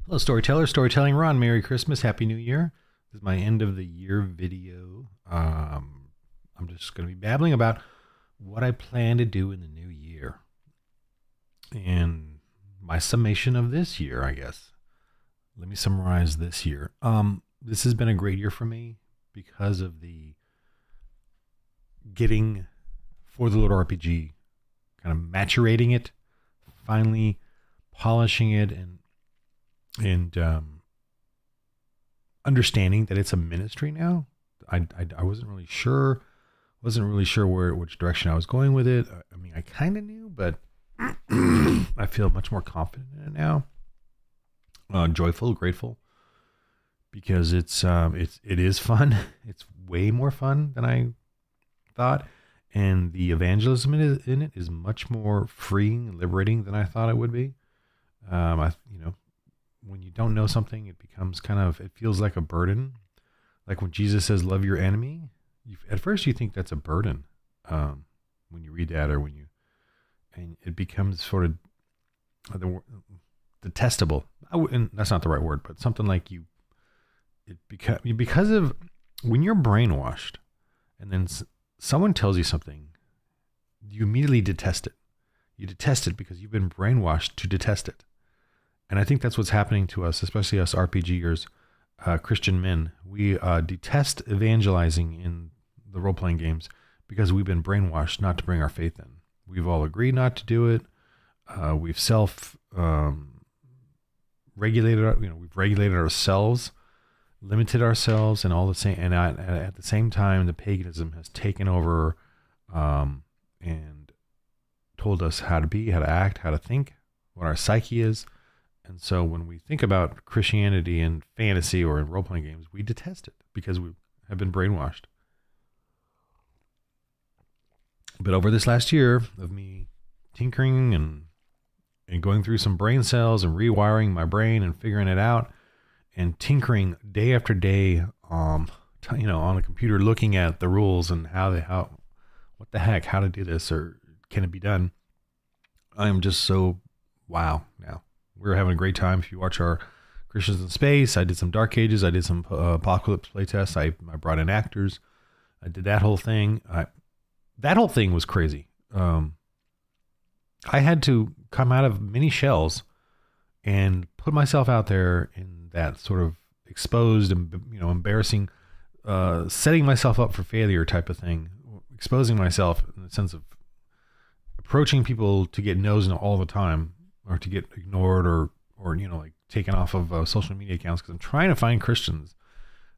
Hello, storyteller. Storytelling Ron. Merry Christmas. Happy New Year. This is my end of the year video. I'm just going to be babbling about what I plan to do in the new year and my summation of this year, I guess. Let me summarize this year. This has been a great year for me because of the getting For the Lord RPG, kind of maturating it, finally polishing it, and understanding that it's a ministry now. I wasn't really sure which direction I was going with it. I mean, I kind of knew, but I feel much more confident in it now. Joyful, grateful, because it is fun. It's way more fun than I thought, and the evangelism in it is much more freeing and liberating than I thought it would be. When you don't know something, it feels like a burden. Like when Jesus says, love your enemy, at first you think that's a burden. When you read that and it becomes sort of detestable. And that's not the right word, but something like because of when you're brainwashed and then someone tells you something, you immediately detest it. You detest it because you've been brainwashed to detest it. And I think that's what's happening to us, especially us RPGers, Christian men. We detest evangelizing in the role-playing games because we've been brainwashed not to bring our faith in. We've all agreed not to do it. We've regulated. We've regulated ourselves, limited ourselves, and all the same. And at the same time, the paganism has taken over and told us how to be, how to act, how to think, what our psyche is. And so when we think about Christianity in fantasy or in role-playing games, we detest it because we have been brainwashed. But over this last year of me tinkering and going through some brain cells and rewiring my brain and figuring it out and tinkering day after day, on a computer, looking at the rules and what the heck, how to do this or can it be done? I am just so wow now. We're having a great time. If you watch our Christians in Space, I did some Dark Ages. I did some Apocalypse playtests. I brought in actors. I did that whole thing. That whole thing was crazy. I had to come out of many shells and put myself out there in that sort of exposed and embarrassing, setting myself up for failure type of thing, exposing myself in the sense of approaching people to get no's all the time, or to get ignored or taken off of social media accounts because I'm trying to find Christians.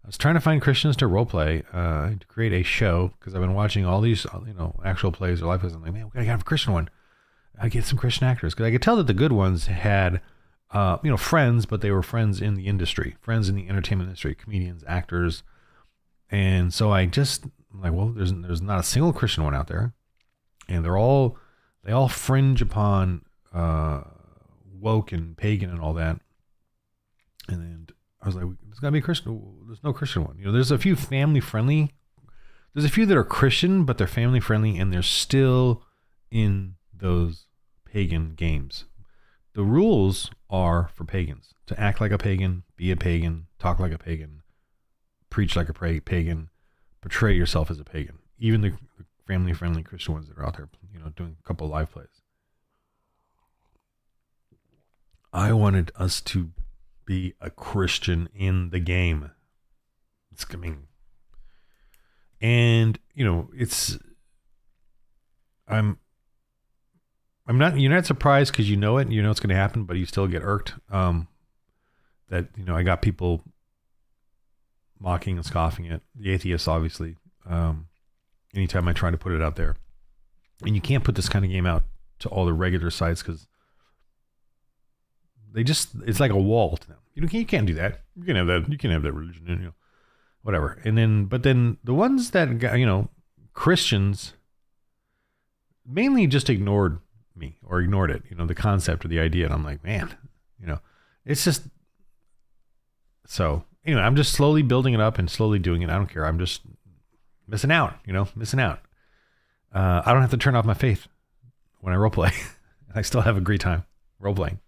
I was trying to find Christians to role play, to create a show because I've been watching all these, actual plays or live plays. I'm like, man, we gotta have a Christian one. I get some Christian actors because I could tell that the good ones had, friends, but they were friends in the industry, friends in the entertainment industry, comedians, actors. And so I'm like, well, there's not a single Christian one out there. And they all fringe upon, woke and pagan and all that. And then I was like, there's gotta be a Christian. There's no Christian one. There's a few family friendly. There's a few that are Christian, but they're family friendly and they're still in those pagan games. The rules are for pagans to act like a pagan, be a pagan, talk like a pagan, preach like a pagan, portray yourself as a pagan. Even the family friendly Christian ones that are out there, doing a couple of live plays. I wanted us to be a Christian in the game. It's coming. And, you're not surprised because you know it and you know it's going to happen, but you still get irked. That, I got people mocking and scoffing it. The atheists, obviously, anytime I try to put it out there. And you can't put this kind of game out to all the regular sites because it's like a wall to them. You can't do that. You can have that religion, whatever. But then the ones that, Christians mainly just ignored me or ignored it, the concept or the idea. And I'm like, man, it's just, so anyway, I'm just slowly building it up and slowly doing it. I don't care. I'm just missing out. I don't have to turn off my faith when I role play. I still have a great time role playing.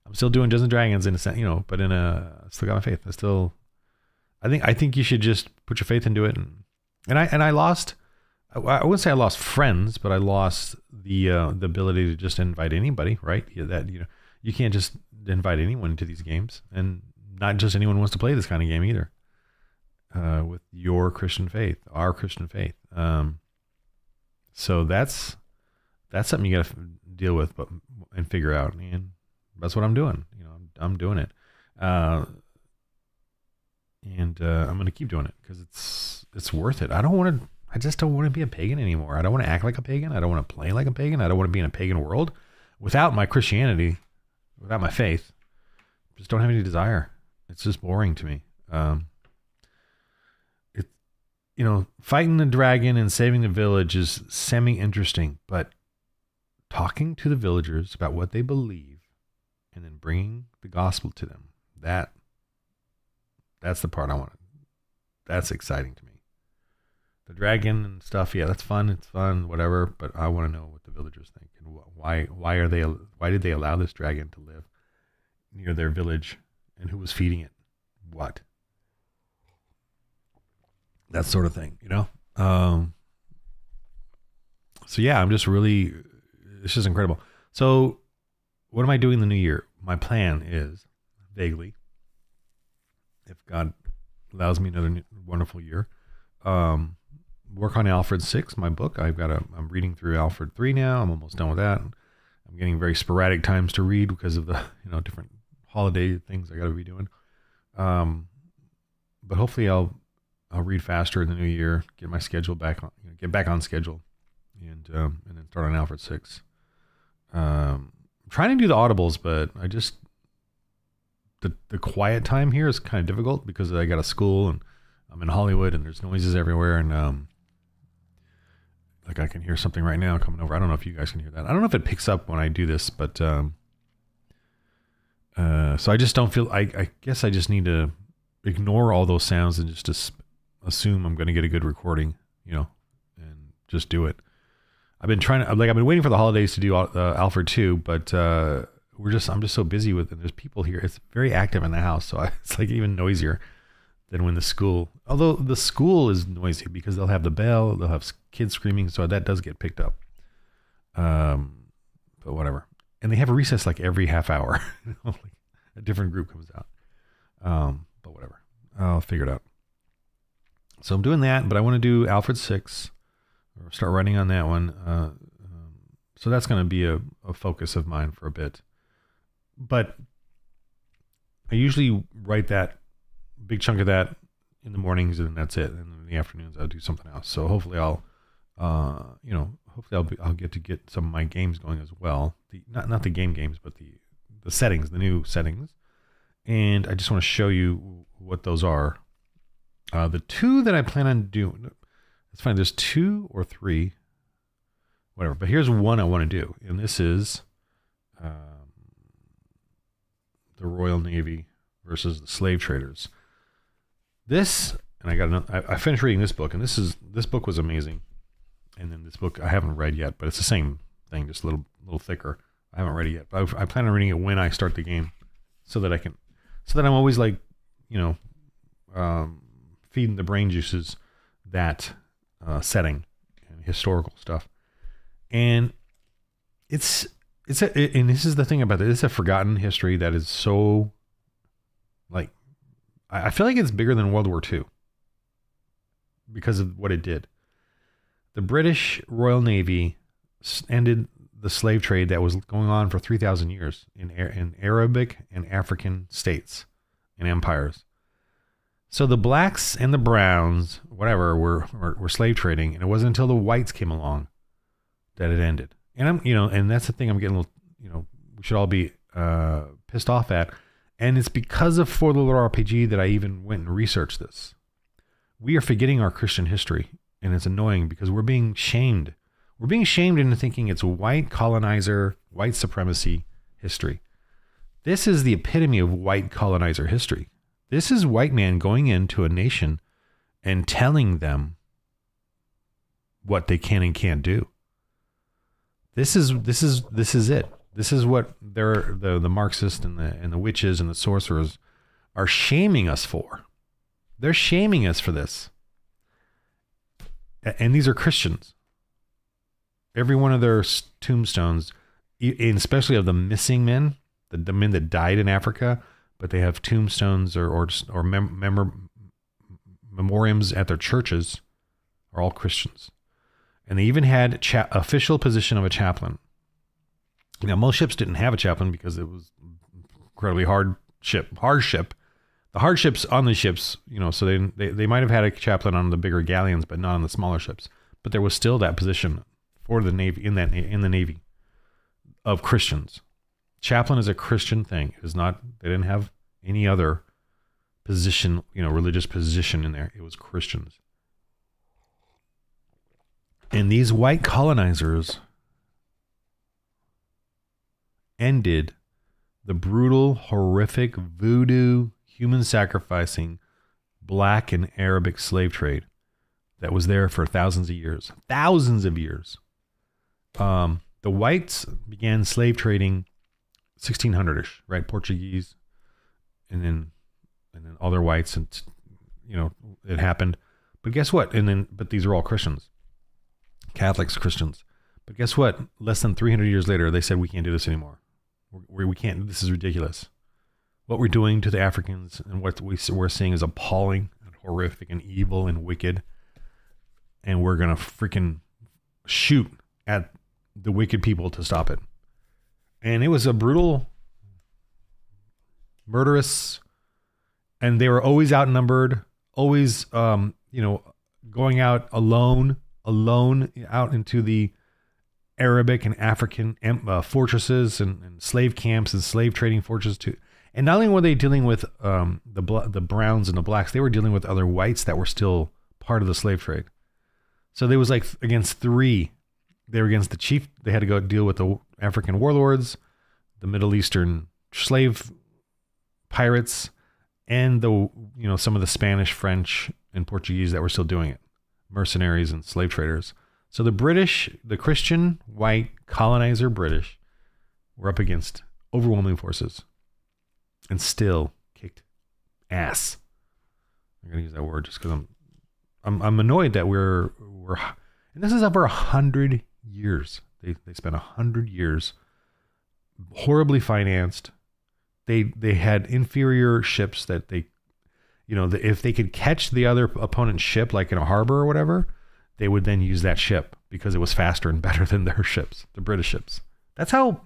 I'm still doing Dungeons and Dragons in a sense, but I still got my faith. I think you should just put your faith into it. And I lost, I wouldn't say I lost friends, but I lost the ability to just invite anybody, right? You can't just invite anyone to these games, and not just anyone wants to play this kind of game either. With your Christian faith, our Christian faith. So that's something you got to deal with, and figure out. And that's what I'm doing. I'm doing it. And I'm going to keep doing it because it's worth it. I just don't want to be a pagan anymore. I don't want to act like a pagan. I don't want to play like a pagan. I don't want to be in a pagan world without my Christianity, without my faith. Just don't have any desire. It's just boring to me. Fighting the dragon and saving the village is semi-interesting, but talking to the villagers about what they believe and then bringing the gospel to them, that's the part I want. That's exciting to me. The dragon and stuff, yeah, that's fun. It's fun, whatever. But I want to know what the villagers think and why did they allow this dragon to live near their village, and who was feeding it what? That sort of thing, So yeah, it's just incredible. So what am I doing in the new year? My plan is, vaguely, if God allows me another wonderful year, work on Alfred 6, my book. I'm reading through Alfred 3 now. I'm almost done with that. I'm getting very sporadic times to read because of the, different holiday things I got to be doing. But hopefully I'll read faster in the new year, get my schedule back on, get back on schedule, and then start on Alfred 6. I'm trying to do the audibles, but I just, the quiet time here is kind of difficult because I got a school and I'm in Hollywood and there's noises everywhere, and like I can hear something right now coming over. I don't know if you guys can hear that. I don't know if it picks up when I do this, but so I just don't feel, I guess I just need to ignore all those sounds and just assume I'm going to get a good recording, and just do it. I've been waiting for the holidays to do Alfred 2, but I'm just so busy with it. There's people here. It's very active in the house, so it's like even noisier than when although the school is noisy because they'll have the bell, they'll have kids screaming, so that does get picked up. But whatever. And they have a recess like every half hour. Like a different group comes out. But whatever. I'll figure it out. So I'm doing that, but I want to do Alfred 6, or start writing on that one. So that's going to be a focus of mine for a bit. But I usually write that big chunk of that in the mornings, and then that's it. And in the afternoons, I'll do something else. So hopefully I'll get some of my games going as well. Not the games, but the settings, the new settings. And I just want to show you what those are. The two that I plan on doing, it's fine. There's 2 or 3, whatever. But here's one I want to do. And this is the Royal Navy versus the slave traders. This, and I finished reading this book, and this book was amazing. And then this book I haven't read yet, but it's the same thing, just a little thicker. I haven't read it yet, but I plan on reading it when I start the game, so that I'm always like, feeding the brain juices that setting and historical stuff. And and this is the thing about it. It's a forgotten history that is so, like, I feel like it's bigger than World War II because of what it did. The British Royal Navy ended the slave trade that was going on for 3,000 years in Arabic and African states and empires. So the blacks and the browns, whatever, were slave trading, and it wasn't until the whites came along that it ended. And and that's the thing I'm getting, we should all be pissed off at. And it's because of For the Lord RPG that I even went and researched this. We are forgetting our Christian history, and it's annoying because we're being shamed. We're being shamed into thinking it's white colonizer, white supremacy history. This is the epitome of white colonizer history. This is white man going into a nation and telling them what they can and can't do. This is it. This is what the Marxists and the witches and the sorcerers are shaming us for. They're shaming us for this. And these are Christians. Every one of their tombstones, and especially of the missing men, the men that died in Africa, but they have tombstones or memoriams at their churches, are all Christians. And they even had official position of a chaplain. Now, most ships didn't have a chaplain because it was incredibly hard ship. The hardships on the ships, so they might have had a chaplain on the bigger galleons, but not on the smaller ships. But there was still that position for the Navy in the Navy of Christians. Chaplain is a Christian thing. It is not. They didn't have any other position, religious position in there. It was Christians. And these white colonizers ended the brutal, horrific, voodoo, human sacrificing, black and Arabic slave trade that was there for thousands of years. Thousands of years. The whites began slave trading 1600-ish, right? Portuguese, and then other whites, and it happened. But guess what? But these are all Christians, Catholics, Christians. But guess what? Less than 300 years later, they said we can't do this anymore. We can't. This is ridiculous. What we're doing to the Africans and what we're seeing is appalling and horrific and evil and wicked. And we're gonna freaking shoot at the wicked people to stop it. And it was a brutal, murderous, and they were always outnumbered, always, going out alone out into the Arabic and African fortresses and slave camps and slave trading fortresses too. And not only were they dealing with the browns and the blacks, they were dealing with other whites that were still part of the slave trade. So they was like against three. They were against the chief. They had to go deal with the African warlords, the Middle Eastern slave pirates, and some of the Spanish, French, and Portuguese that were still doing it, mercenaries and slave traders. So the British, the Christian, white, colonizer British, were up against overwhelming forces and still kicked ass. I'm going to use that word just because I'm annoyed that we're and this is over 100 years. They spent 100 years horribly financed. They had inferior ships that if they could catch the other opponent's ship, like in a harbor or whatever, they would then use that ship because it was faster and better than their ships, the British ships. That's how,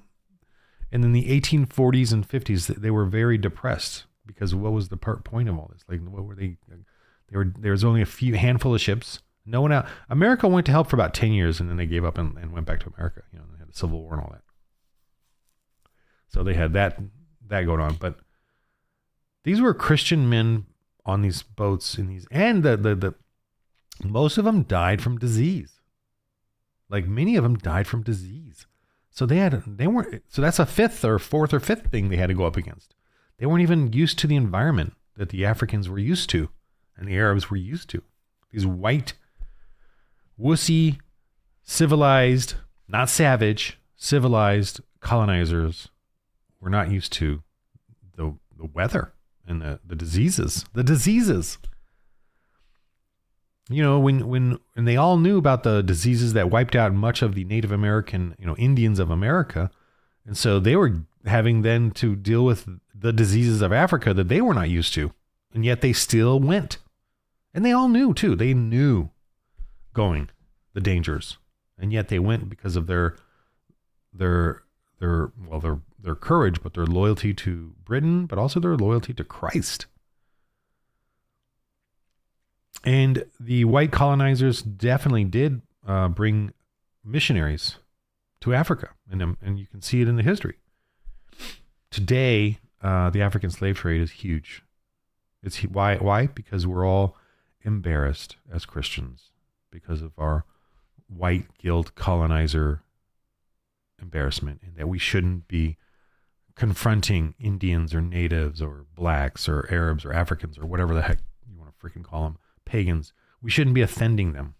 and in the 1840s and 50s, they were very depressed because what was the point of all this? Like, what were they? There was only a handful of ships. No one out. America went to help for about 10 years and then they gave up and went back to America. They had the Civil War and all that. So they had that going on. But these were Christian men on these boats and the most of them died from disease. Like many of them died from disease. So so that's a fourth or fifth thing they had to go up against. They weren't even used to the environment that the Africans were used to and the Arabs were used to. These white, wussy, civilized, not savage, civilized colonizers were not used to the weather and the diseases. The diseases. When they all knew about the diseases that wiped out much of the Native American, Indians of America. And so they were having then to deal with the diseases of Africa that they were not used to. And yet they still went. And they all knew too. They knew going the dangers. And yet they went because of their courage, but their loyalty to Britain, but also their loyalty to Christ. And the white colonizers definitely did bring missionaries to Africa, and you can see it in the history. Today, the African slave trade is huge. Why? Because we're all embarrassed as Christians because of our white guilt colonizer embarrassment, and that we shouldn't be confronting Indians or natives or blacks or Arabs or Africans or whatever the heck you want to freaking call them. Pagans. We shouldn't be offending them.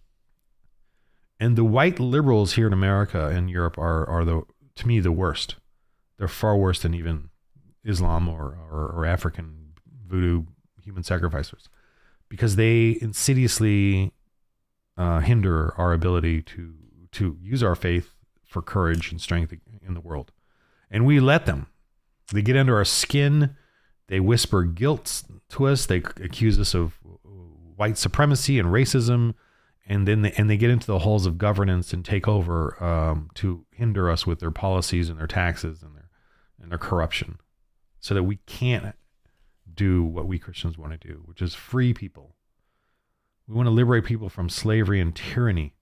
And the white liberals here in America and Europe are to me the worst. They're far worse than even Islam or African voodoo human sacrificers, because they insidiously hinder our ability to use our faith for courage and strength in the world. And we let them. They get under our skin. They whisper guilt to us. They accuse us of white supremacy and racism. And then they get into the halls of governance and take over to hinder us with their policies and their taxes and their corruption, so that we can't do what we Christians want to do, which is free people. We want to liberate people from slavery and tyranny.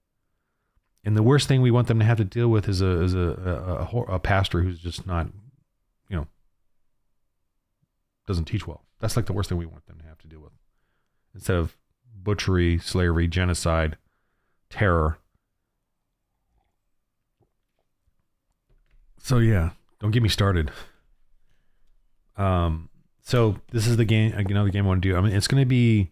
And the worst thing we want them to have to deal with is a pastor who's just not, doesn't teach well. That's like the worst thing we want them to have to deal with. Instead of butchery, slavery, genocide, terror. So yeah, don't get me started. So this is the game, another game I want to do. I mean, it's going to be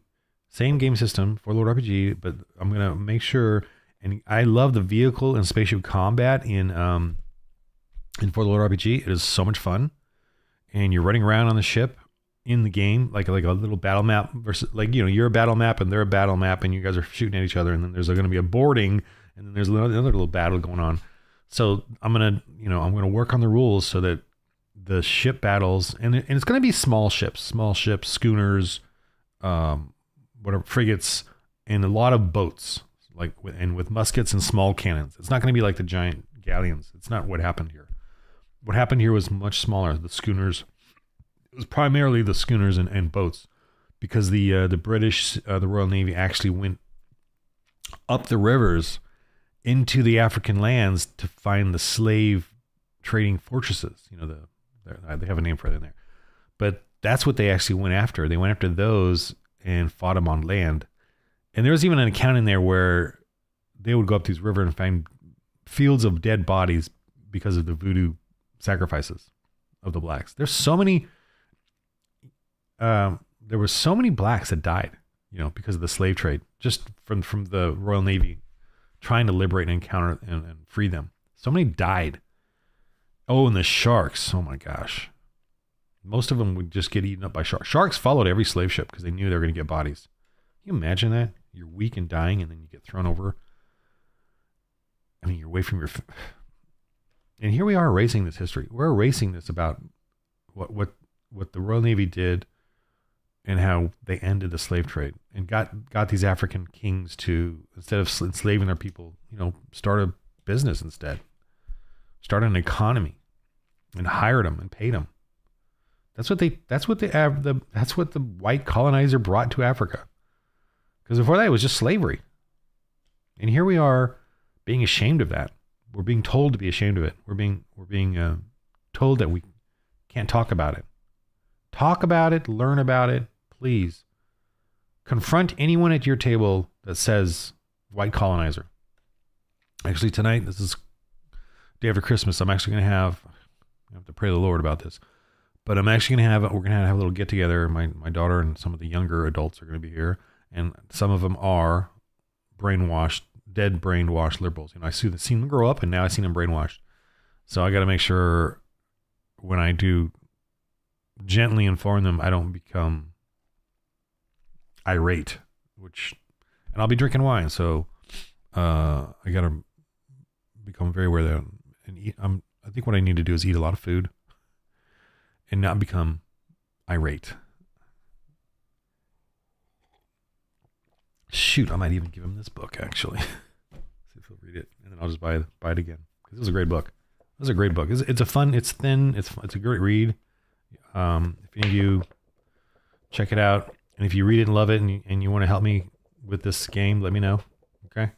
same game system for Lord RPG, but I'm going to make sure. And I love the vehicle and spaceship combat in For the Lord RPG. It is so much fun, and you're running around on the ship in the game like a little battle map versus you're a battle map and they're a battle map, and you guys are shooting at each other, and then there's going to be a boarding, and then there's another little battle going on. So I'm gonna work on the rules so that the ship battles, and it's going to be small ships, schooners, whatever, frigates, and a lot of boats. With muskets and small cannons. It's not going to be like the giant galleons. It's not what happened here. What happened here was much smaller. The schooners, it was primarily the schooners and boats, because the British, the Royal Navy actually went up the rivers into the African lands to find the slave trading fortresses. They have a name for it in there, but that's what they actually went after. They went after those and fought them on land. And there was even an account in there where they would go up these rivers and find fields of dead bodies because of the voodoo sacrifices of the blacks. There's so many, there were so many blacks that died, because of the slave trade, just from the Royal Navy trying to liberate and encounter and free them. So many died. Oh, and the sharks. Oh my gosh. Most of them would just get eaten up by sharks. Sharks followed every slave ship because they knew they were going to get bodies. Can you imagine that? You're weak and dying, and then you get thrown over. I mean, you're away from your... And here we are erasing this history. We're erasing this about what the Royal Navy did and how they ended the slave trade and got these African kings to, instead of enslaving their people, start a business instead. Start an economy and hired them and paid them. That's what the white colonizer brought to Africa. Because before that, it was just slavery. And here we are being ashamed of that. We're being told to be ashamed of it. We're being told that we can't talk about it. Talk about it. Learn about it. Please. Confront anyone at your table that says white colonizer. Actually, tonight, this is day after Christmas. I'm actually going to have to pray to the Lord about this. But I'm actually going to we're going to have a little get together. My daughter and some of the younger adults are going to be here. And some of them are dead brainwashed liberals. I seen them grow up, and now I seen them brainwashed. So I got to make sure when I do gently inform them, I don't become irate, and I'll be drinking wine. So I got to become very aware of that. And I think what I need to do is eat a lot of food and not become irate. Shoot, I might even give him this book, actually. See if he'll read it, and then I'll just buy it again, because it was a great book. It was a great book. It's it's thin, it's a great read. If any of you check it out, and if you read it and love it, and you want to help me with this game, let me know. Okay.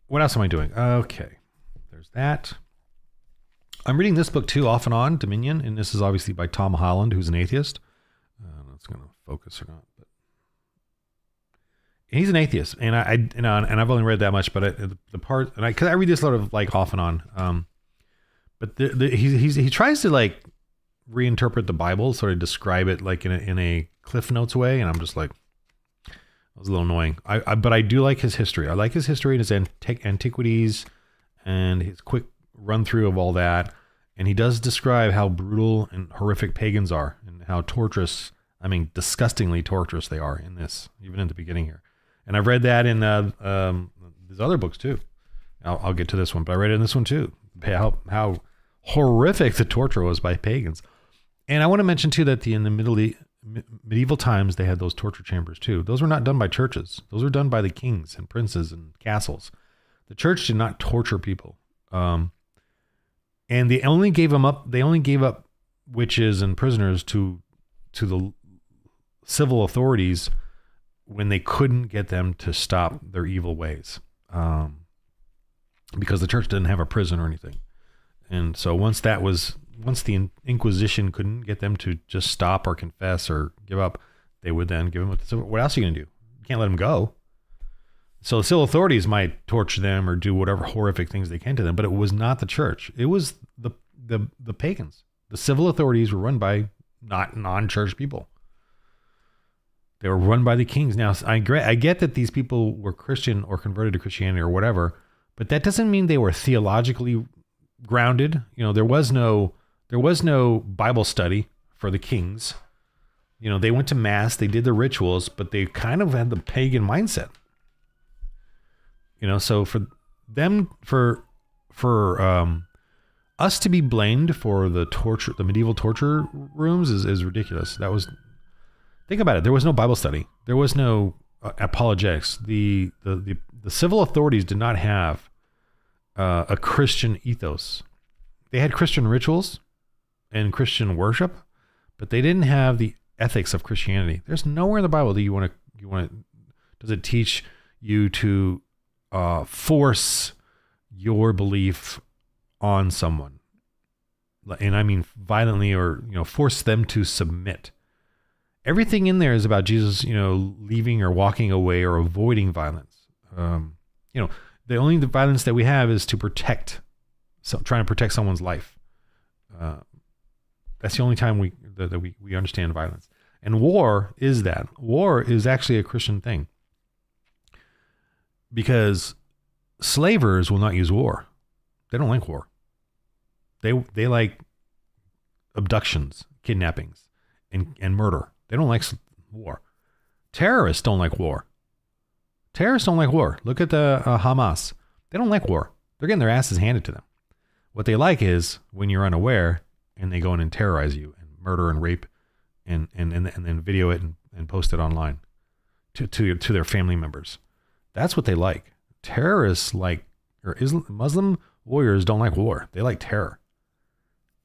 What else am I doing? Okay, there's that. I'm reading this book too, off and on, Dominion, and this is obviously by Tom Holland, who's an atheist. That's going to focus or not, but he's an atheist, and I've only read that much, but the part, and because I read this sort of like off and on, but he tries to like reinterpret the Bible, sort of describe it like in a Cliff Notes way, and I'm just like, that was a little annoying. But I do like his history. I like his history and his antiquities, and his quick run through of all that. And he does describe how brutal and horrific pagans are and how torturous, I mean, disgustingly torturous they are in this, even in the beginning here. And I've read that in these other books too. I'll get to this one, but I read it in this one too. How horrific the torture was by pagans. And I want to mention too that in the medieval times, they had those torture chambers too. Those were not done by churches. Those were done by the kings and princes and castles. The church did not torture people. And they only gave them up. They only gave up witches and prisoners to the civil authorities when they couldn't get them to stop their evil ways, because the church didn't have a prison or anything. And so once the Inquisition couldn't get them to just stop or confess or give up, they would then give them. So what else are you gonna do? You can't let them go. So the civil authorities might torture them or do whatever horrific things they can to them, but it was not the church. It was the pagans. The civil authorities were run by not non-church people. They were run by the kings. Now, I get that these people were Christian or converted to Christianity or whatever, but that doesn't mean they were theologically grounded. You know, there was no Bible study for the kings. You know, they went to mass, they did the rituals, but they kind of had the pagan mindset. You know, so for them, for us to be blamed for the torture, the medieval torture rooms is ridiculous. Think about it. There was no Bible study. There was no apologetics. The civil authorities did not have a Christian ethos. They had Christian rituals and Christian worship, but they didn't have the ethics of Christianity. There's nowhere in the Bible that does it teach you to force your belief on someone, and I mean violently, or force them to submit. Everything in there is about Jesus, leaving or walking away or avoiding violence. The only violence that we have is to trying to protect someone's life. That's the only time we understand violence. And war is that. War is actually a Christian thing, because slavers will not use war. They don't like war. They like abductions, kidnappings, and murder. They don't like war. Terrorists don't like war. Terrorists don't like war. Look at the Hamas. They don't like war. They're getting their asses handed to them. What they like is when you're unaware and they go in and terrorize you and murder and rape and then video it and post it online to their family members. That's what they like. Terrorists Muslim warriors don't like war. They like terror.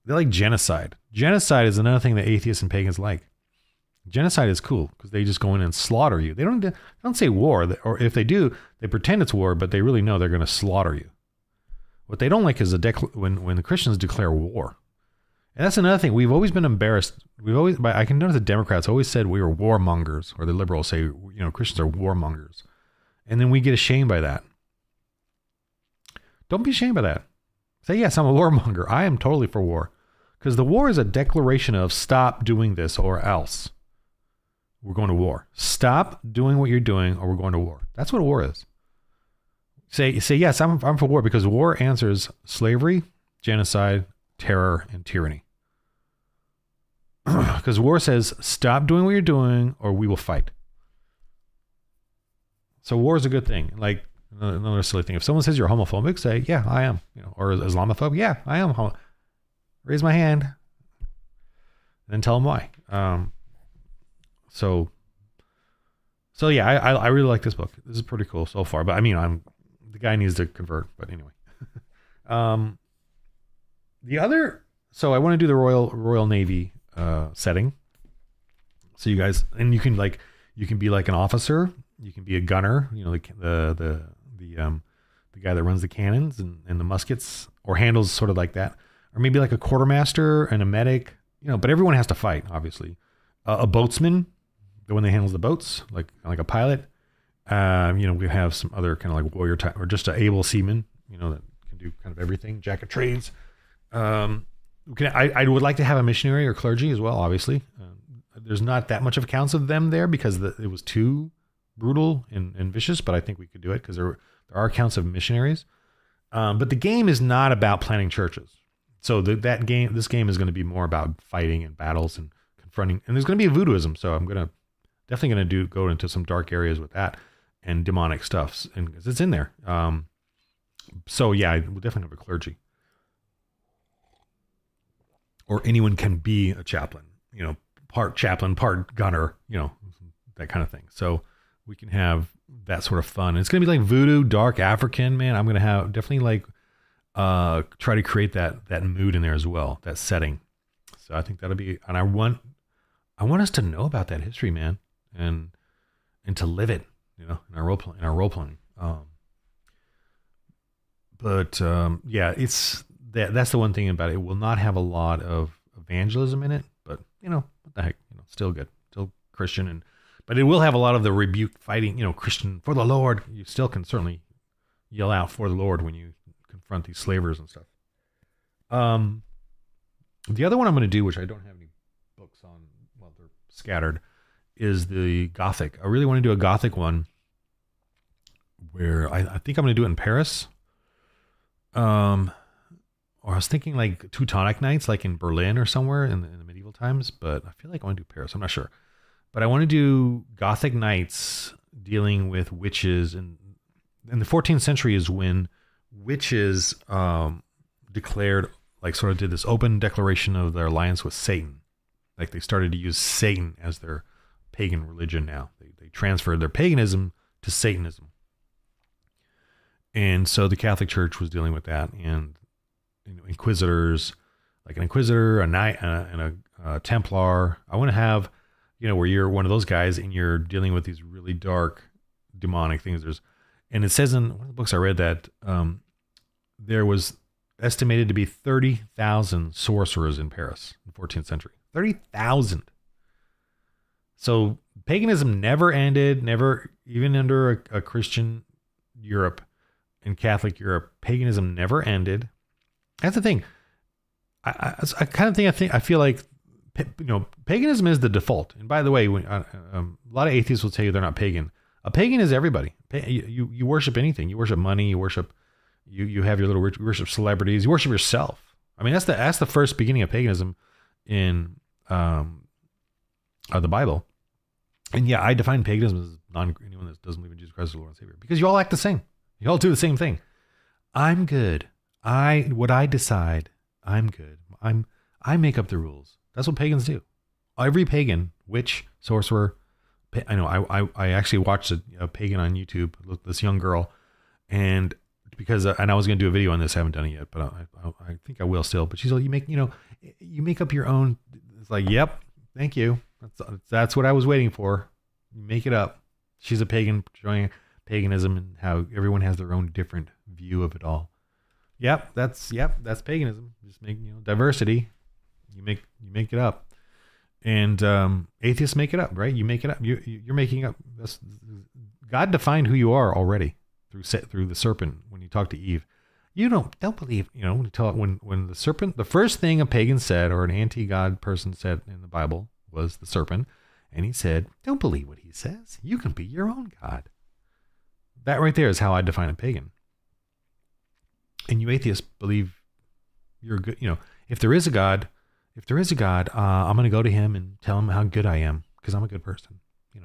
They like genocide. Genocide is another thing that atheists and pagans like. Genocide is cool because they just go in and slaughter you. They don't say war, or if they do, they pretend it's war, but they really know they're going to slaughter you. What they don't like is when the Christians declare war. And that's another thing. We've always been embarrassed. I can notice the Democrats always said we were warmongers, or the liberals say, Christians are warmongers. And then we get ashamed by that. Don't be ashamed by that. Say, yes, I'm a warmonger. I am totally for war. Because the war is a declaration of stop doing this or else. We're going to war. Stop doing what you're doing or we're going to war. That's what war is. Say yes, I'm for war, because war answers slavery, genocide, terror, and tyranny. Because war says stop doing what you're doing or we will fight. So war is a good thing. Like another silly thing. If someone says you're homophobic, say, yeah, I am. Or Islamophobic, yeah, I am. Raise my hand. And then tell them why. So yeah, I really like this book. This is pretty cool so far. But I mean, the guy needs to convert. But anyway, so I want to do the Royal Navy setting. So you guys, and you can be like an officer. You can be a gunner. The guy that runs the cannons and the muskets, or handles sort of like that, or maybe like a quartermaster and a medic. But everyone has to fight, obviously. A boatsman, the one that handles the boats, like a pilot. We have some other kind of like warrior type, or just an able seaman, that can do kind of everything, jack of trades. I would like to have a missionary or clergy as well, obviously. There's not that much of accounts of them there because it was too brutal and vicious, but I think we could do it because there are accounts of missionaries. But the game is not about planning churches. So this game is going to be more about fighting and battles and confronting. And there's going to be voodooism. So I'm definitely going to go into some dark areas with that and demonic stuff, and because it's in there. So yeah, we'll definitely have a clergy, or anyone can be a chaplain. Part chaplain, part gunner. That kind of thing. So we can have that sort of fun. And it's going to be like voodoo, dark African, man. I'm going to have definitely like try to create that mood in there as well, that setting. So I think that'll be, and I want us to know about that history, man, and to live it, in our role playing. Yeah, it's that's the one thing about it. It will not have a lot of evangelism in it, but what the heck, still good, still Christian, but it will have a lot of the rebuke fighting, Christian for the Lord. You still can certainly yell out for the Lord when you confront these slavers and stuff. The other one I'm going to do, which I don't have any books on, well, they're scattered, is the Gothic. I really want to do a Gothic one where I think I'm going to do it in Paris. Or I was thinking like Teutonic Knights, like in Berlin or somewhere in the medieval times, but I feel like I want to do Paris. I'm not sure. But I want to do Gothic Knights dealing with witches. And in the 14th century is when witches declared, like sort of did this open declaration of their alliance with Satan. Like they started to use Satan as their pagan religion now. They transferred their paganism to Satanism. And so the Catholic Church was dealing with that. And inquisitors, like an inquisitor, a knight, and a Templar. I want to have, where you're one of those guys and you're dealing with these really dark demonic things. And it says in one of the books I read that there was estimated to be 30,000 sorcerers in Paris in the 14th century. 30,000. So paganism never ended, never, even under a Christian Europe and Catholic Europe, paganism never ended. That's the thing. I feel like, paganism is the default. And by the way, when, a lot of atheists will tell you they're not pagan. A pagan is everybody. You worship anything. You worship money. You worship, you have your little, you worship celebrities. You worship yourself. I mean, that's the first beginning of paganism in the Bible. And yeah, I define paganism as anyone that doesn't believe in Jesus Christ as Lord and Savior, because you all act the same. You all do the same thing. I'm good. What I decide, I'm good. I make up the rules. That's what pagans do. Every pagan, witch, sorcerer. I know. I actually watched a pagan on YouTube, this young girl, and because and I was going to do a video on this. I haven't done it yet, but I think I will still. But she's like, you make up your own. It's like, yep, thank you. That's what I was waiting for. You make it up. She's a pagan, showing paganism and how everyone has their own different view of it all. Yep, that's paganism. Just make diversity. You make it up, and atheists make it up, right? You make it up. You're making up. God defined who you are already through the serpent when you talk to Eve. You don't believe when the serpent, the first thing a pagan said or an anti-God person said in the Bible was the serpent, and he said, "Don't believe what he says. You can be your own God." That right there is how I define a pagan. And you atheists believe you're good. If there is a God, I'm going to go to him and tell him how good I am because I'm a good person.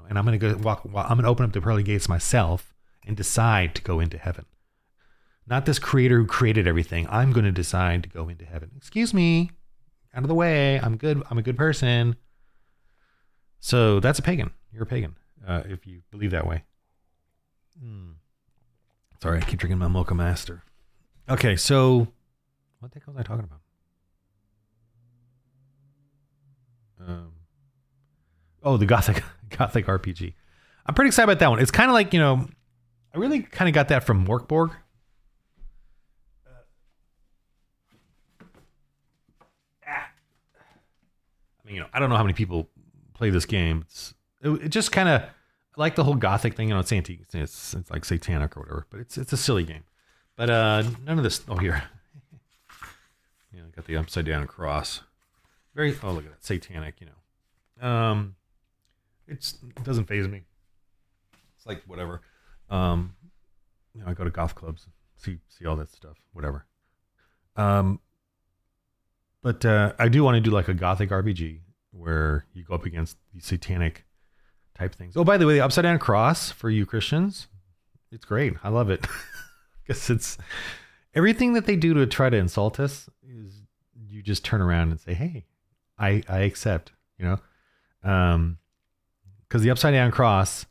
And I'm going to go I'm going to open up the pearly gates myself and decide to go into heaven. Not this creator who created everything. I'm going to decide to go into heaven. Excuse me, out of the way. I'm good. I'm a good person. So that's a pagan. You're a pagan if you believe that way. Sorry, I keep drinking my Mocha Master. Okay, so what the heck was I talking about? The Gothic RPG. I'm pretty excited about that one. It's kind of like, I really kind of got that from Morkborg. I don't know how many people play this game. It just kind of like the whole Gothic thing. It's antique. It's like satanic or whatever, but it's a silly game. But none of this. Oh, here. Got the upside down cross. Look at that, satanic. It doesn't faze me. It's like whatever. I go to goth clubs. see all that stuff, whatever. But I do want to do like a gothic RPG where you go up against these satanic type things. Oh, by the way, the upside down cross for you Christians, it's great. I love it. Because it's everything that they do to try to insult us is you just turn around and say, hey, I accept, because the upside down cross,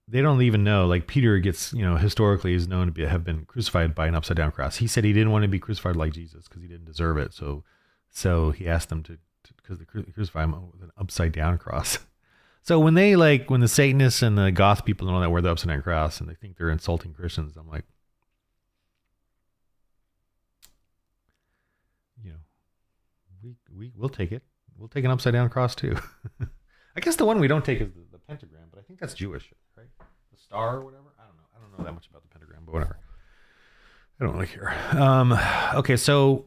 they don't even know, like Peter gets, historically is known to have been crucified by an upside down cross. He said he didn't want to be crucified like Jesus because he didn't deserve it. So he asked them to because they crucify him with an upside down cross. So when when the Satanists and the goth people and all that wear the upside down cross and they think they're insulting Christians, I'm like, we'll take it. We'll take an upside down cross too. I guess the one we don't take is the pentagram, but I think that's Jewish, right? The star or whatever. I don't know that much about the pentagram, but whatever. I don't really care. Okay, so,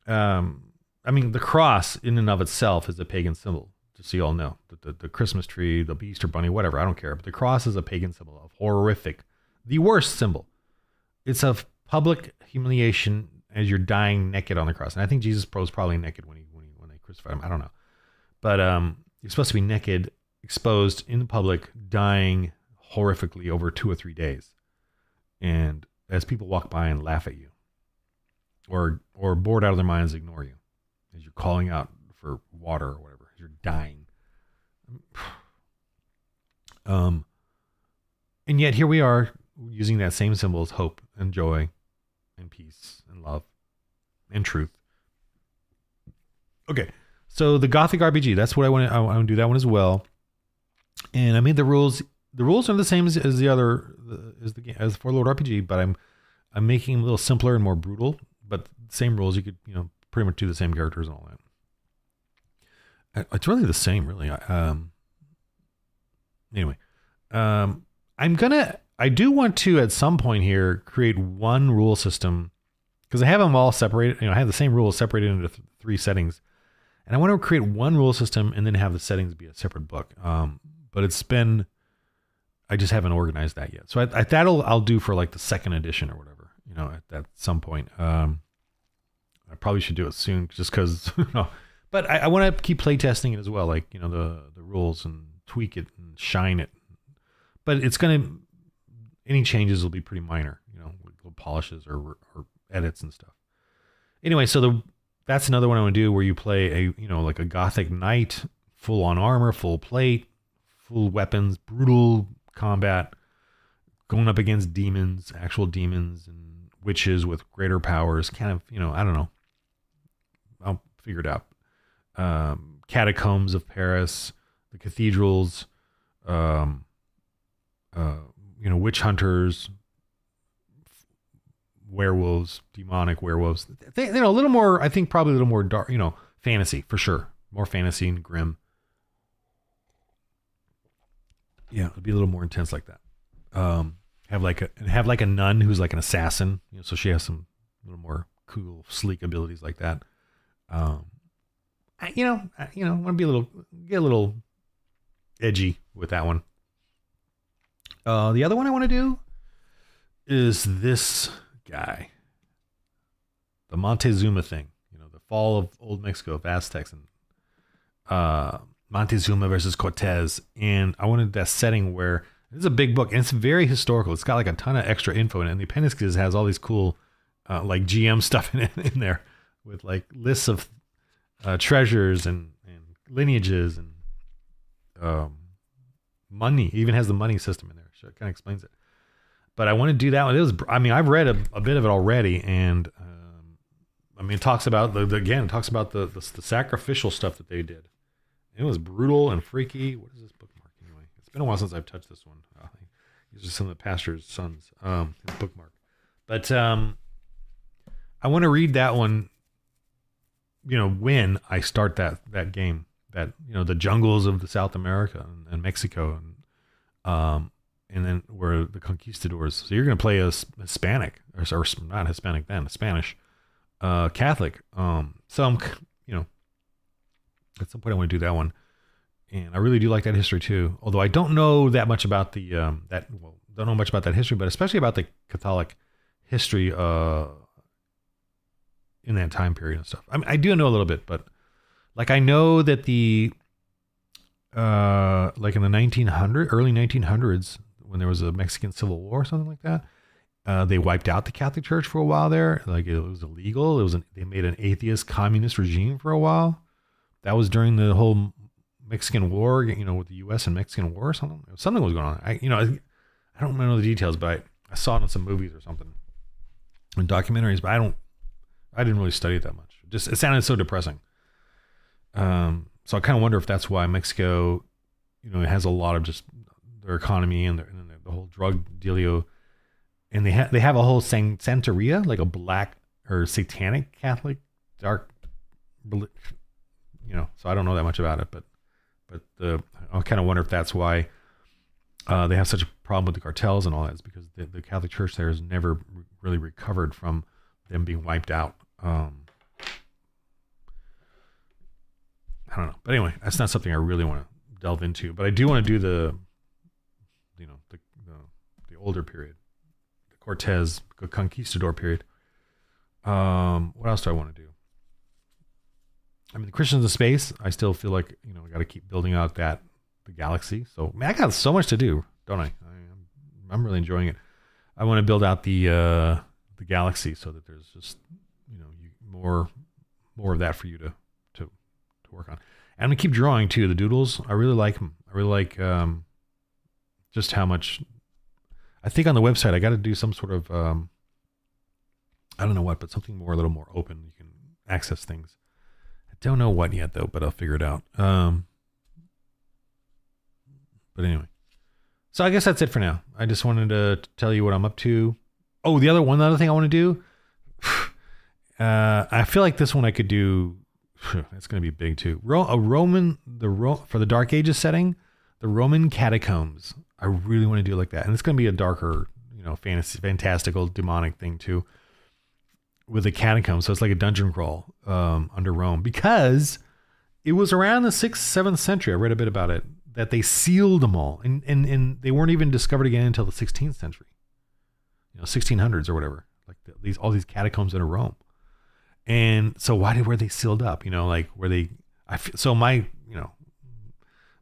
the cross in and of itself is a pagan symbol, just so you all know. The Christmas tree, the Easter bunny, whatever, I don't care. But the cross is a pagan symbol of horrific, the worst symbol. It's a public humiliation as you're dying naked on the cross. And I think Jesus was probably naked when they crucified him. I don't know. But you're supposed to be naked, exposed in the public, dying horrifically over 2 or 3 days. And as people walk by and laugh at you or bored out of their minds, ignore you as you're calling out for water or whatever, as you're dying. And yet here we are using that same symbol as hope and joy and peace and love and truth. Okay, so the Gothic RPG, that's what I want to do that one as well. And I made the rules. The rules are the same as the other as For Lord RPG, but I'm making them a little simpler and more brutal. But same rules. You could pretty much do the same characters and all that. It's really the same, really. Anyway, I do want to at some point here create one rule system because I have them all separated. I have the same rules separated into 3 settings, and I want to create one rule system and then have the settings be a separate book. But I just haven't organized that yet. So I'll do for like the 2nd edition or whatever. At some point. I probably should do it soon just because. But I want to keep playtesting it as well, like the rules and tweak it and shine it. But it's any changes will be pretty minor, little polishes or edits and stuff. Anyway, so that's another one I want to do where you play like a Gothic knight, full on armor, full plate, full weapons, brutal combat, going up against demons, actual demons and witches with greater powers. Kind of, I don't know. I'll figure it out. Catacombs of Paris, the cathedrals, witch hunters, werewolves, demonic werewolves. They a little more, I think probably a little more dark, fantasy for sure. More fantasy and grim. Yeah, it'd be a little more intense like that. Have like a nun who's like an assassin, so she has some little more cool, sleek abilities like that. Want to get a little edgy with that one. The other one I want to do is this guy, the Montezuma thing. The fall of Old Mexico, of Aztecs, and Montezuma versus Cortez. And I wanted that setting where this is a big book and it's very historical. It's got like a ton of extra info in it. And the appendices has all these cool, like GM stuff in there with like lists of treasures and lineages and money. It even has the money system in there. So it kind of explains it. But I want to do that one. I've read a bit of it already, and it talks about the sacrificial stuff that they did. It was brutal and freaky. What is this bookmark anyway? It's been a while since I've touched this one. These are some of the pastor's sons. His bookmark. But I want to read that one. When I start that game, that the jungles of the South America and Mexico, and then where the conquistadors. So you're going to play a Hispanic or not Hispanic then, a Spanish Catholic. So I'm at some point I want to do that one, and I really do like that history too. Although I don't know that much about don't know much about that history, but especially about the Catholic history in that time period and stuff. I mean, I do know a little bit, but like I know that like in the early 1900s, when there was a Mexican Civil War or something like that, they wiped out the Catholic Church for a while there. Like it was illegal. They made an atheist communist regime for a while. That was during the whole Mexican War, with the U.S. and Mexican War or something. Something was going on. I don't know the details, but I saw it in some movies or something, in documentaries. But I didn't really study it that much. It sounded so depressing. So I kind of wonder if that's why Mexico, it has a lot of just their economy and the whole drug dealio, and they have a whole Santeria, like a black or satanic Catholic dark, So I don't know that much about it, but I kind of wonder if that's why they have such a problem with the cartels and all that. Is because the Catholic Church there has never really recovered from them being wiped out. I don't know, but anyway, that's not something I really want to delve into. But I do want to do the older period, the Cortez conquistador period. What else do I want to do? I mean, the Christians of Space, I still feel like, I got to keep building out the galaxy. So, man, I got so much to do, don't I? I'm really enjoying it. I want to build out the galaxy so that there's just, more of that for you to work on. And I'm going to keep drawing, too, the doodles. I really like them. I really like just how much... I think on the website, I got to do some sort of... I don't know what, but something a little more open. You can access things. Don't know what yet though, but I'll figure it out. But anyway, so I guess that's it for now. I just wanted to tell you what I'm up to. Oh, the other thing I want to do. I feel like this one I could do. It's going to be big too. For the Dark Ages setting, the Roman catacombs. I really want to do it like that, and it's going to be a darker, fantastical, demonic thing too. With the catacombs, so it's like a dungeon crawl under Rome, because it was around the 6th, 7th century. I read a bit about it, that they sealed them all, and they weren't even discovered again until the 16th century, 1600s or whatever. Like all these catacombs in Rome, and so were they sealed up?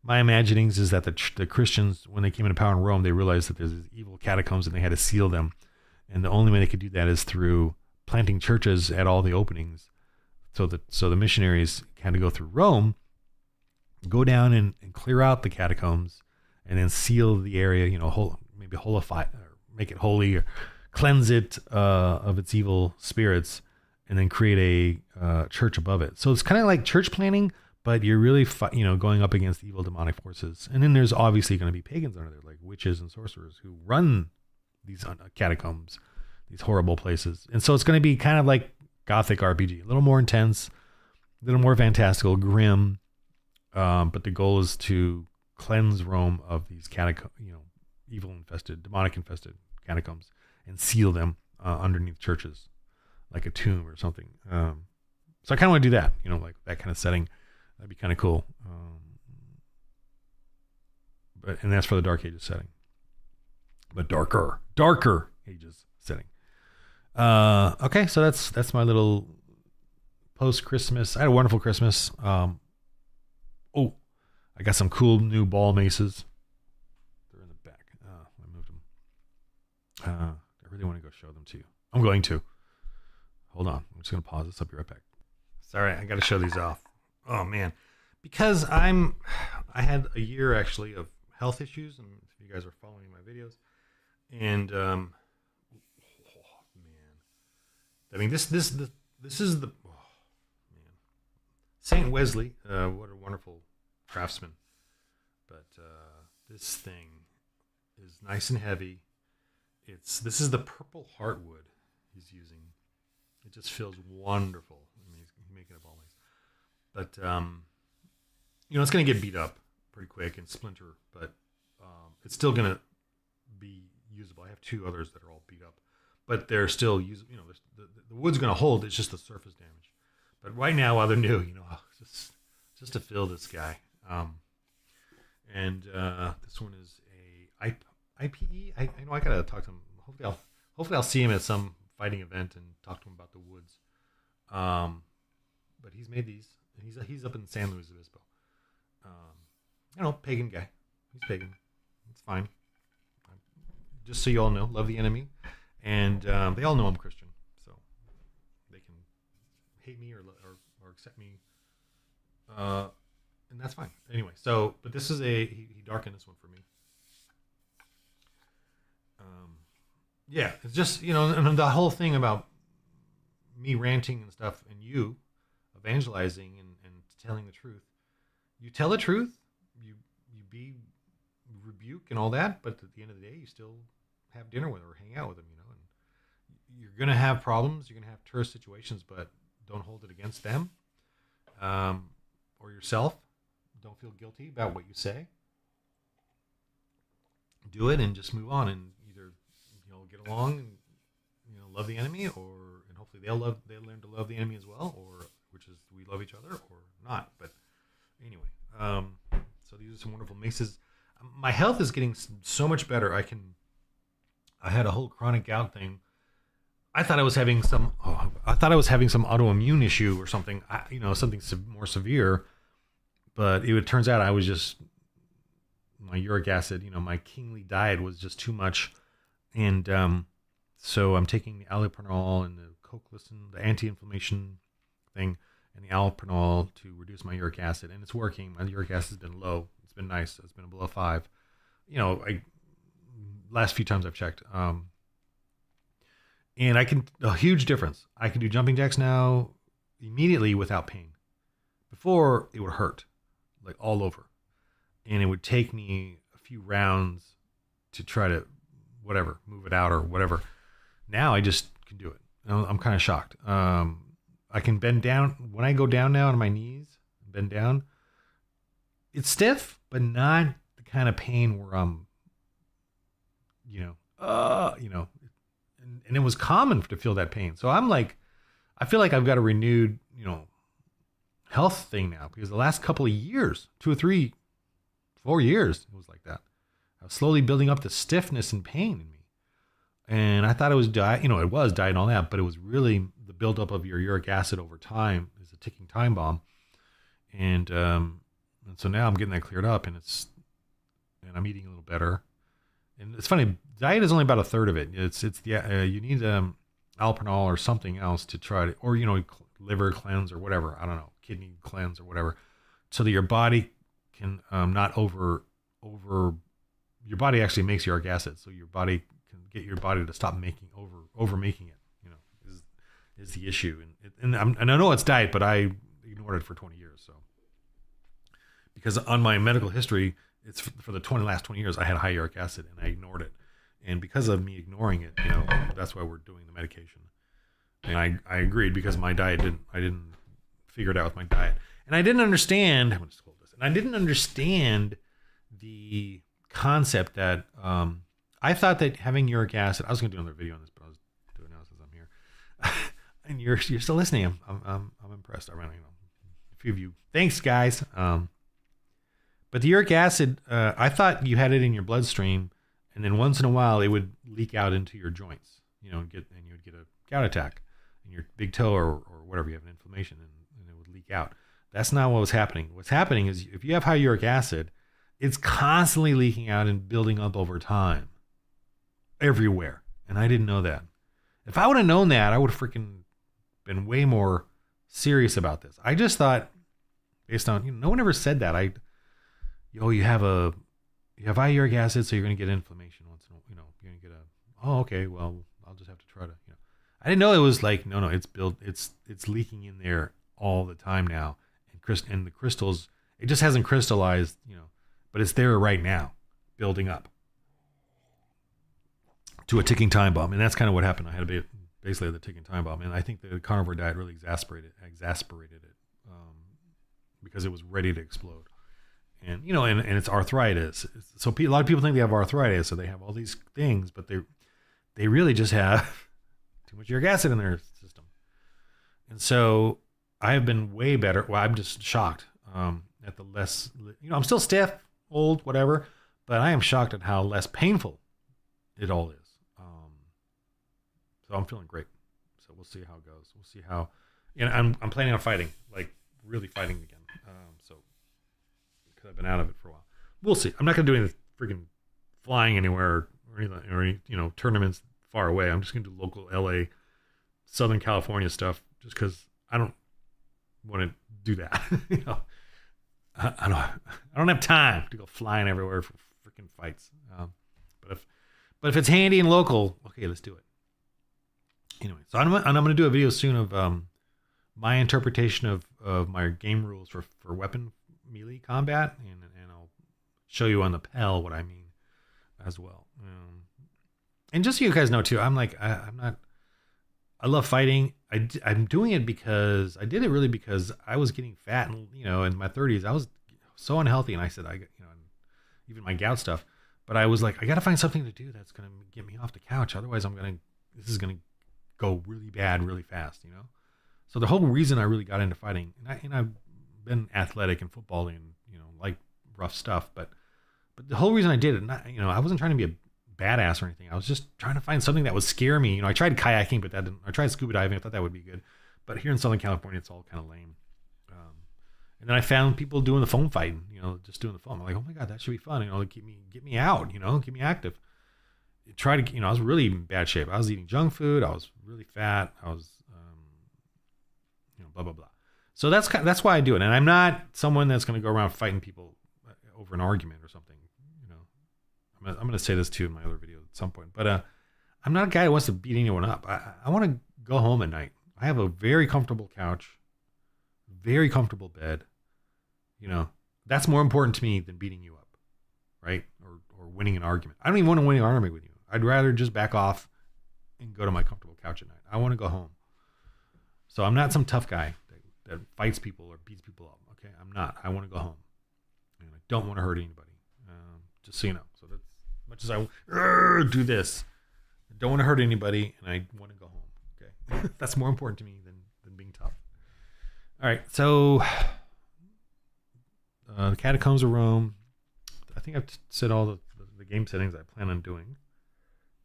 My imaginings is that the Christians, when they came into power in Rome, they realized that there's these evil catacombs and they had to seal them, and the only way they could do that is through planting churches at all the openings, so the missionaries had to go through Rome, go down and clear out the catacombs, and then seal the area, maybe holify or make it holy or cleanse it of its evil spirits, and then create a church above it. So it's kind of like church planting, but you're really going up against evil demonic forces. And then there's obviously going to be pagans under there, like witches and sorcerers who run these catacombs, these horrible places. And so it's going to be kind of like Gothic RPG, a little more intense, a little more fantastical, grim. But the goal is to cleanse Rome of these evil infested, demonic infested catacombs, and seal them underneath churches, like a tomb or something. So I kind of want to do that, like that kind of setting. That'd be kind of cool. And that's for the Dark Ages setting, but darker ages setting. Okay, so that's my little post-Christmas. I had a wonderful Christmas. I got some cool new ball maces. They're in the back. I moved them. I really want to go show them to you. I'm going to. Hold on. I'm just going to pause this. I'll be right back. Sorry, I got to show these off. Oh man, because I had a year actually of health issues, and if you guys are following my videos, and I mean, this is the man. Saint Wesley, what a wonderful craftsman. But this thing is nice and heavy. This is the purple heartwood he's using. It just feels wonderful. I mean, he's making it all nice. But it's going to get beat up pretty quick and splinter, but it's still going to be usable. I have two others that are all beat up, but they're still usable. The wood's going to hold. It's just the surface damage. But right now, while they're new, just to fill this guy. And this one is a IPE. I know I got to talk to him. Hopefully Hopefully, I'll see him at some fighting event and talk to him about the woods. But he's made these. He's up in San Luis Obispo. Pagan guy. He's pagan. It's fine. Just so you all know, Love the Enemy, and they all know I'm Christian, so they can hate me or accept me, and that's fine. Anyway, but this is he darkened this one for me. Yeah, it's just and the whole thing about me ranting and stuff, and you evangelizing and telling the truth. You tell the truth, you be rebuke and all that, but at the end of the day, you still have dinner with or hang out with them, and you're gonna have problems, you're gonna have terse situations, but don't hold it against them or yourself. Don't feel guilty about what you say. Do it and just move on, and either get along and love the enemy, and hopefully they'll learn to love the enemy as well, or which is we love each other or not. But anyway, so these are some wonderful mixes. My health is getting so much better. I had a whole chronic gout thing. I thought I was having some autoimmune issue or something, something more severe. But it turns out I was just, my uric acid, my kingly diet was just too much. And so I'm taking the allopurinol and the Coquelicin, the anti-inflammation thing, and the allopurinol to reduce my uric acid. And it's working. My uric acid has been low. It's been nice. It's been below 5. Last few times I've checked. And a huge difference. I can do jumping jacks now immediately without pain. Before, it would hurt, like all over. And it would take me a few rounds to try to, move it out or whatever. Now I just can do it. I'm kind of shocked. I can bend down. When I go down now on my knees, bend down, it's stiff, but not the kind of pain where I'm, and it was common to feel that pain. So I feel like I've got a renewed, health thing now, because the last couple of years, 2 or 3, 4 years, it was like that. I was slowly building up the stiffness and pain in me. And I thought it was diet, it was diet and all that, but it was really the buildup of your uric acid over time is a ticking time bomb. And so now I'm getting that cleared up, and I'm eating a little better. And it's funny, diet is only about a third of it. It's the you need allopurinol or something else to try to, or liver cleanse or whatever. I don't know, kidney cleanse or whatever, so that your body can not over. Your body actually makes uric acid, so your body can get your body to stop over making it. Is the issue, and I know it's diet, but I ignored it for 20 years. So because on my medical history, it's for the last 20 years I had high uric acid and I ignored it, and because of me ignoring it, that's why we're doing the medication. And I agreed, because my diet I didn't figure it out with my diet, and I didn't understand. I'm going to just hold this, and I didn't understand the concept that I thought that having uric acid. I was going to do another video on this, but I was doing it now since I'm here. And you're still listening. I'm impressed. I really a few of you. Thanks, guys. But the uric acid, I thought you had it in your bloodstream, and then once in a while it would leak out into your joints. And you would get a gout attack in your big toe or whatever. You have an inflammation, and it would leak out. That's not what was happening. What's happening is if you have high uric acid, it's constantly leaking out and building up over time, everywhere. And I didn't know that. If I would have known that, I would have freaking been way more serious about this. I just thought, based on, no one ever said that. You have high uric acid, so you're going to get inflammation once in a while. You're going to get okay, well, I'll just have to try to, I didn't know it was like, no, it's leaking in there all the time now. And the crystals, it just hasn't crystallized, but it's there right now, building up to a ticking time bomb. And that's kind of what happened. I had basically the ticking time bomb. And I think the carnivore diet really exasperated it because it was ready to explode. And, and it's arthritis. So a lot of people think they have arthritis, so they have all these things, but they really just have too much uric acid in their system. And so I have been way better. Well, I'm just shocked at the less, I'm still stiff, old, whatever, but I am shocked at how less painful it all is. So I'm feeling great. So we'll see how it goes. We'll see how, I'm planning on fighting, like really fighting again. So because I've been out of it for a while. We'll see. I'm not going to do any freaking flying anywhere or anything, or tournaments far away. I'm just going to do local LA, Southern California stuff just because I don't want to do that. I don't have time to go flying everywhere for freaking fights. But if it's handy and local, okay, let's do it. Anyway, so I'm going to do a video soon of my interpretation of my game rules for weapon melee combat, and I'll show you on the Pell what I mean as well. And just so you guys know too, I'm not. I love fighting. I'm doing it because I did it really because I was getting fat, and in my 30s I was so unhealthy, and I said even my gout stuff. But I was like, I got to find something to do that's gonna get me off the couch. Otherwise, this is gonna go really bad really fast, So the whole reason I really got into fighting, and I've been athletic and football and like rough stuff, but the whole reason I did it, I wasn't trying to be a badass or anything. I was just trying to find something that would scare me. I tried kayaking, but that didn't. I tried scuba diving. I thought that would be good, but here in Southern California, it's all kind of lame. And then I found people doing the foam fighting, just doing the foam. I'm like, oh my God, that should be fun. Get me out, get me active. I was really in bad shape. I was eating junk food. I was really fat. I was, blah, blah, blah. So that's why I do it. And I'm not someone that's going to go around fighting people over an argument or something. I'm going to say this too in my other video at some point, but I'm not a guy who wants to beat anyone up. I want to go home at night. I have a very comfortable couch, very comfortable bed. That's more important to me than beating you up, right? Or winning an argument. I don't even want to win an argument with you. I'd rather just back off and go to my comfortable couch at night. I want to go home. So I'm not some tough guy that fights people or beats people up. Okay, I'm not. I want to go home, and I don't want to hurt anybody. Just so you know. So that's as much as I do this. I don't want to hurt anybody, and I want to go home. Okay, that's more important to me than being tough. All right, so the Catacombs of Rome. I think I've said all the game settings I plan on doing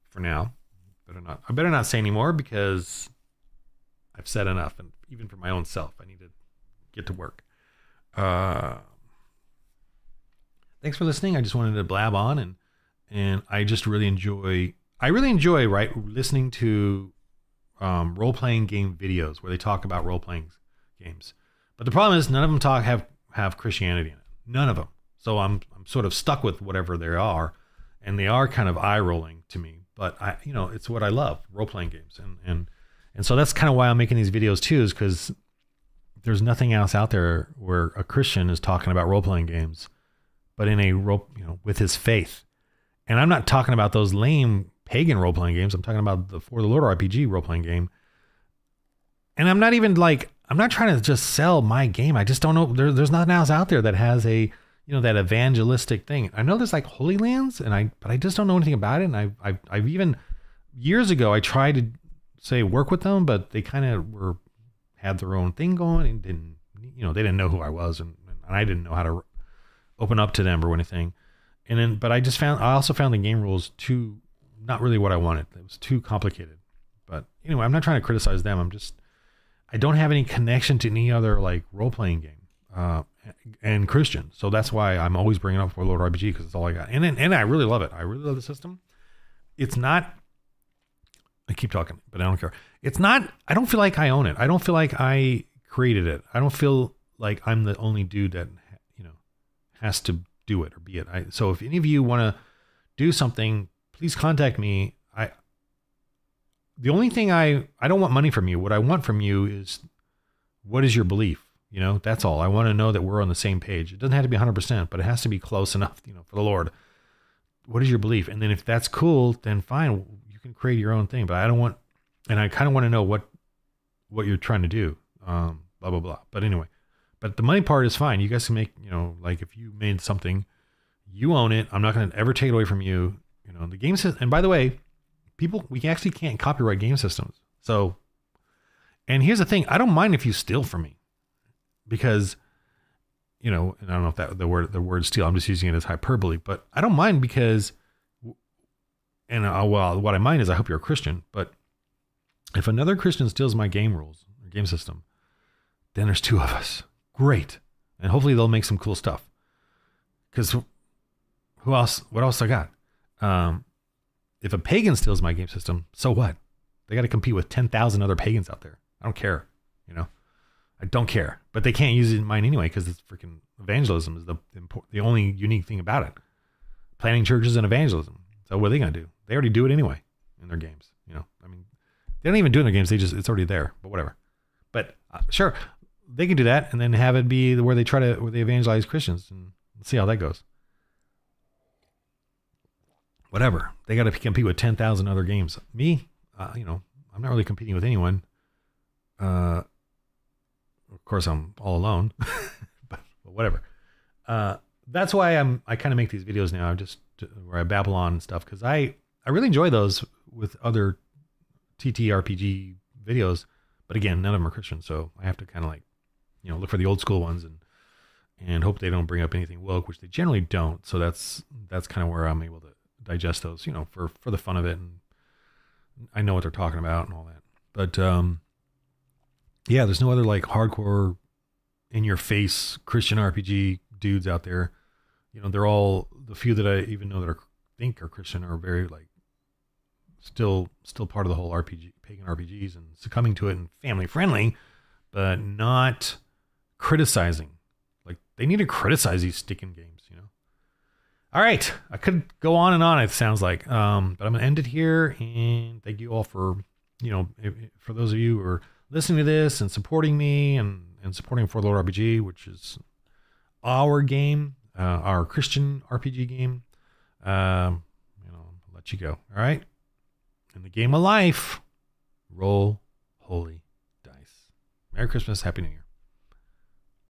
for now. I better not say anymore because I've said enough, and even for my own self, I need to get to work. Thanks for listening. I just wanted to blab on, and I just really enjoy. Listening to role-playing game videos where they talk about role-playing games. But the problem is none of them have Christianity in it. None of them. So I'm sort of stuck with whatever they are, and they are kind of eye-rolling to me. But it's what I love, role-playing games, and so that's kind of why I'm making these videos too, is because there's nothing else out there where a Christian is talking about role-playing games, but in a with his faith. And I'm not talking about those lame pagan role-playing games. I'm talking about the For the Lord RPG role-playing game. And I'm not trying to just sell my game. I just don't know. There's nothing else out there that has a, that evangelistic thing. I know there's like Holy Lands, but I just don't know anything about it. And I've even years ago, I tried to say work with them, but they kind of had their own thing going and they didn't know who I was, and I didn't know how to open up to them or anything. But I also found the game rules not really what I wanted. It was too complicated. But anyway, I'm not trying to criticize them. I don't have any connection to any other like role-playing game and Christian. So that's why I'm always bringing up For the Lord RPG, because it's all I got. And I really love it. I really love the system. It's not, I keep talking, but I don't care. It's not, I don't feel like I own it. I don't feel like I created it. I don't feel like I'm the only dude that, has to do it or be it. So if any of you want to do something, please contact me. The only thing I don't want money from you. What I want from you is, what is your belief? That's all. I want to know that we're on the same page. It doesn't have to be 100%, but it has to be close enough, for the Lord. What is your belief? And then if that's cool, then fine, you can create your own thing. But I don't want, and I kind of want to know what you're trying to do. Blah, blah, blah. But anyway, but the money part is fine. You guys can make, like if you made something, you own it. I'm not going to ever take it away from you. The game system. And by the way, we actually can't copyright game systems. So, and here's the thing. I don't mind if you steal from me, because, and I don't know if that the word steal, I'm just using it as hyperbole, but I don't mind because, and what I mind is I hope you're a Christian, but If another Christian steals my game rules or game system, then there's two of us. Great. And hopefully they'll make some cool stuff. Because who else? What else I got? If a pagan steals my game system, so what? They got to compete with 10,000 other pagans out there. I don't care. You know, I don't care. But they can't use it in mine anyway because it's freaking evangelism is the only unique thing about it. Planting churches and evangelism. So what are they going to do? They already do it anyway in their games. You know, I mean, they don't even do it in their games. It's already there. But whatever. But sure, they can do that and then have it be where they evangelize Christians and see how that goes. Whatever. They got to compete with 10,000 other games. Me, you know, I'm not really competing with anyone. Of course, I'm all alone, but whatever. That's why I kind of make these videos now, just where I babble on and stuff, because I really enjoy those with other TTRPG videos. But again, none of them are Christian, so I have to kind of like, you know, look for the old school ones and hope they don't bring up anything woke, which they generally don't. So that's kind of where I'm able to digest those, you know, for the fun of it, and I know what they're talking about and all that. But yeah, there's no other like hardcore in your face Christian RPG dudes out there. You know, they're all the few that I even know that think are Christian are very like still part of the whole pagan RPGs and succumbing to it and family friendly, but not criticizing. Like they need to criticize these sticking games, you know. All right, I could go on and on, it sounds like, but I'm gonna end it here, and thank you all for, you know, for those of you who are listening to this and supporting me and supporting For the Lord RPG, which is our game, our Christian RPG game. You know, I'll let you go. All right, in the game of life, roll holy dice. Merry Christmas, Happy New Year.